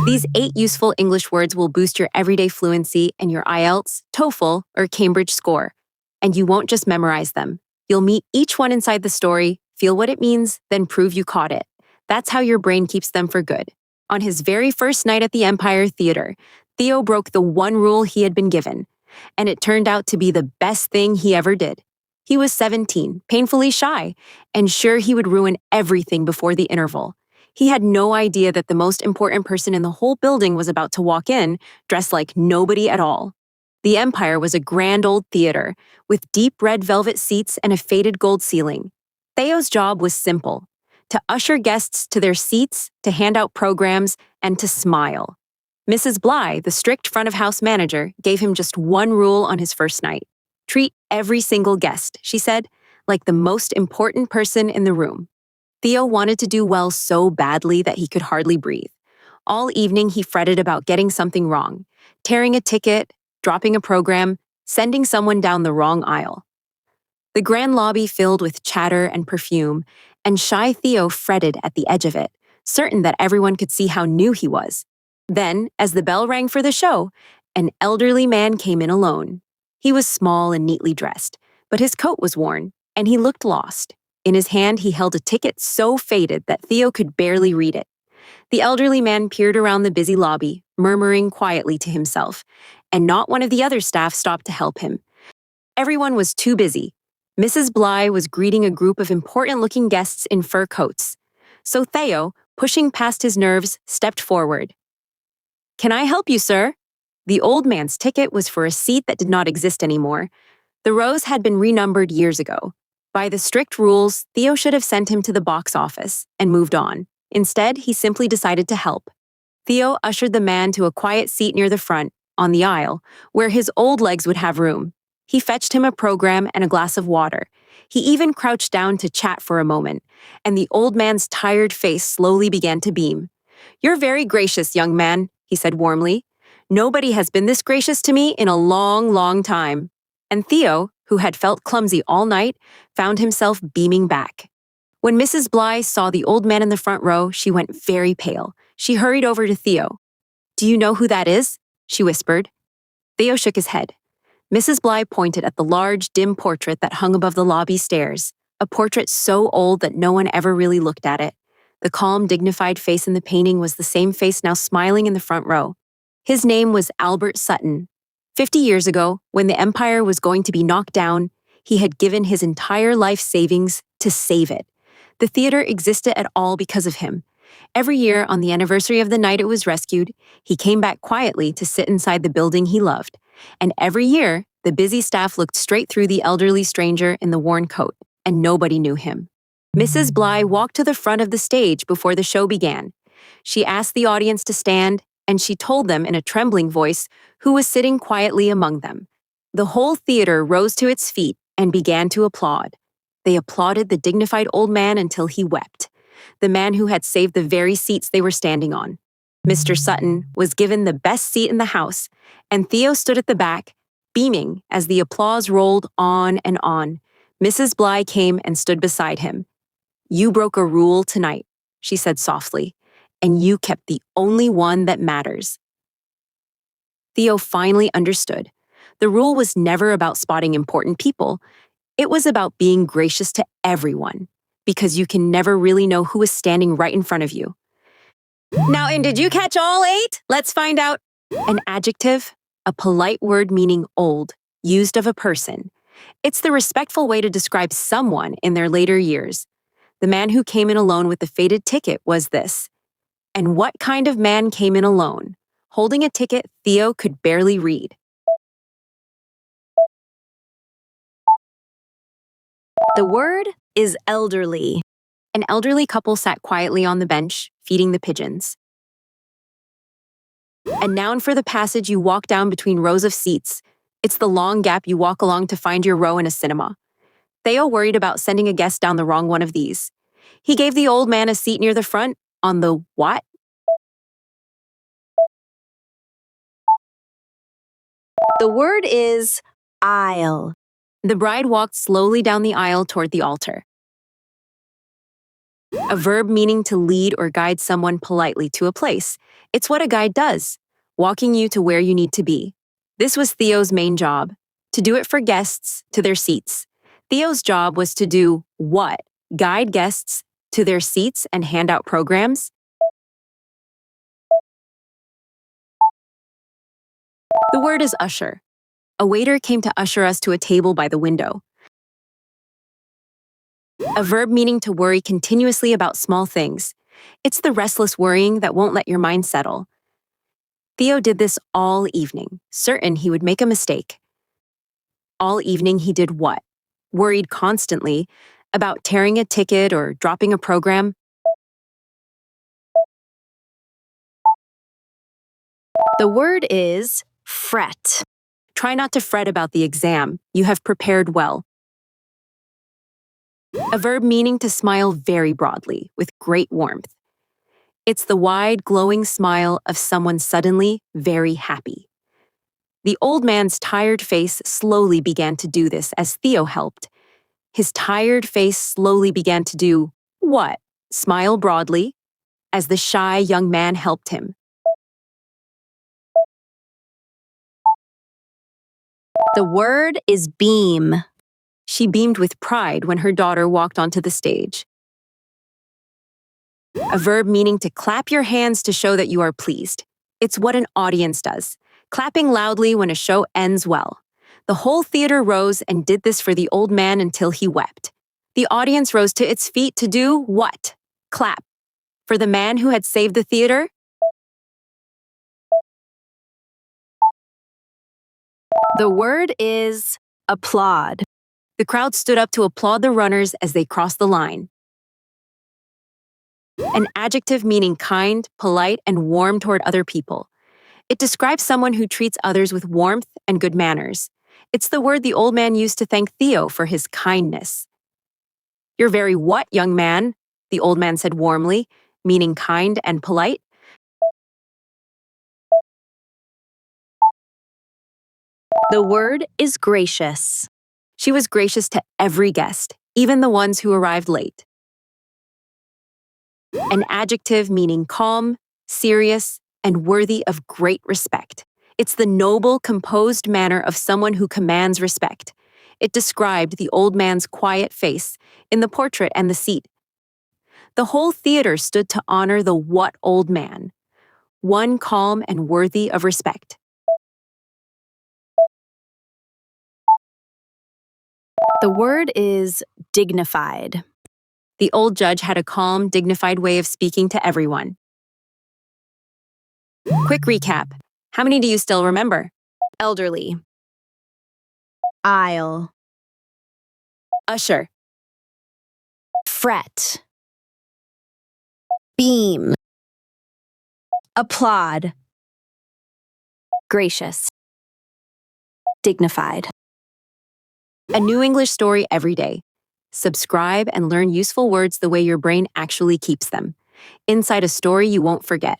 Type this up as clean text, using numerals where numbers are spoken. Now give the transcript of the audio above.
These 8 useful English words will boost your everyday fluency and your IELTS, TOEFL, or Cambridge score. And you won't just memorize them. You'll meet each one inside the story, feel what it means, then prove you caught it. That's how your brain keeps them for good. On his very first night at the Empire Theater, Theo broke the one rule he had been given, and it turned out to be the best thing he ever did. He was 17, painfully shy, and sure he would ruin everything before the interval. He had no idea that the most important person in the whole building was about to walk in, dressed like nobody at all. The Empire was a grand old theater, with deep red velvet seats and a faded gold ceiling. Theo's job was simple: to usher guests to their seats, to hand out programs, and to smile. Mrs. Bly, the strict front-of-house manager, gave him just one rule on his first night. Treat every single guest, she said, like the most important person in the room. Theo wanted to do well so badly that he could hardly breathe. All evening he fretted about getting something wrong, tearing a ticket, dropping a program, sending someone down the wrong aisle. The grand lobby filled with chatter and perfume, and shy Theo fretted at the edge of it, certain that everyone could see how new he was. Then, as the bell rang for the show, an elderly man came in alone. He was small and neatly dressed, but his coat was worn, and he looked lost. In his hand, he held a ticket so faded that Theo could barely read it. The elderly man peered around the busy lobby, murmuring quietly to himself, and not one of the other staff stopped to help him. Everyone was too busy. Mrs. Bly was greeting a group of important-looking guests in fur coats. So Theo, pushing past his nerves, stepped forward. "Can I help you, sir?" The old man's ticket was for a seat that did not exist anymore. The rows had been renumbered years ago. By the strict rules, Theo should have sent him to the box office and moved on. Instead, he simply decided to help. Theo ushered the man to a quiet seat near the front, on the aisle, where his old legs would have room. He fetched him a program and a glass of water. He even crouched down to chat for a moment, and the old man's tired face slowly began to beam. "You're very gracious, young man," he said warmly. "Nobody has been this gracious to me in a long, long time." And Theo, who had felt clumsy all night, found himself beaming back. When Mrs. Bly saw the old man in the front row, she went very pale. She hurried over to Theo. "Do you know who that is?" she whispered. Theo shook his head. Mrs. Bly pointed at the large, dim portrait that hung above the lobby stairs, a portrait so old that no one ever really looked at it. The calm, dignified face in the painting was the same face now smiling in the front row. His name was Albert Sutton. 50 years ago, when the Empire was going to be knocked down, he had given his entire life savings to save it. The theater existed at all because of him. Every year, on the anniversary of the night it was rescued, he came back quietly to sit inside the building he loved. And every year, the busy staff looked straight through the elderly stranger in the worn coat, and nobody knew him. Mrs. Bly walked to the front of the stage before the show began. She asked the audience to stand, and she told them in a trembling voice who was sitting quietly among them. The whole theater rose to its feet and began to applaud. They applauded the dignified old man until he wept, the man who had saved the very seats they were standing on. Mr. Sutton was given the best seat in the house, and Theo stood at the back, beaming as the applause rolled on and on. Mrs. Bly came and stood beside him. "You broke a rule tonight," she said softly, "and you kept the only one that matters." Theo finally understood. The rule was never about spotting important people. It was about being gracious to everyone, because you can never really know who is standing right in front of you. Now, and did you catch all 8? Let's find out. An adjective, a polite word meaning old, used of a person. It's the respectful way to describe someone in their later years. The man who came in alone with the faded ticket was this. And what kind of man came in alone? Holding a ticket Theo could barely read. The word is elderly. An elderly couple sat quietly on the bench, feeding the pigeons. A noun for the passage you walk down between rows of seats. It's the long gap you walk along to find your row in a cinema. Theo worried about sending a guest down the wrong one of these. He gave the old man a seat near the front on the what? The word is aisle. The bride walked slowly down the aisle toward the altar. A verb meaning to lead or guide someone politely to a place. It's what a guide does, walking you to where you need to be. This was Theo's main job, to do it for guests to their seats. Theo's job was to do what? Guide guests to their seats and hand out programs. The word is usher. A waiter came to usher us to a table by the window. A verb meaning to worry continuously about small things. It's the restless worrying that won't let your mind settle. Theo did this all evening, certain he would make a mistake. All evening he did what? Worried constantly about tearing a ticket or dropping a program. The word is fret. Try not to fret about the exam. You have prepared well. A verb meaning to smile very broadly, with great warmth. It's the wide, glowing smile of someone suddenly very happy. The old man's tired face slowly began to do this as Theo helped. His tired face slowly began to do what? Smile broadly, as the shy young man helped him. The word is beam. She beamed with pride when her daughter walked onto the stage. A verb meaning to clap your hands to show that you are pleased. It's what an audience does, clapping loudly when a show ends well. The whole theater rose and did this for the old man until he wept. The audience rose to its feet to do what? Clap. For the man who had saved the theater? The word is applaud. The crowd stood up to applaud the runners as they crossed the line. An adjective meaning kind, polite, and warm toward other people. It describes someone who treats others with warmth and good manners. It's the word the old man used to thank Theo for his kindness. You're very what, young man? The old man said warmly, meaning kind and polite. The word is gracious. She was gracious to every guest, even the ones who arrived late. An adjective meaning calm, serious, and worthy of great respect. It's the noble, composed manner of someone who commands respect. It described the old man's quiet face in the portrait and the seat. The whole theater stood to honor the what old man, one calm and worthy of respect. The word is dignified. The old judge had a calm, dignified way of speaking to everyone. Quick recap. How many do you still remember? Elderly. Aisle. Usher. Fret. Beam. Applaud. Gracious. Dignified. A new English story every day. Subscribe and learn useful words the way your brain actually keeps them. Inside a story you won't forget.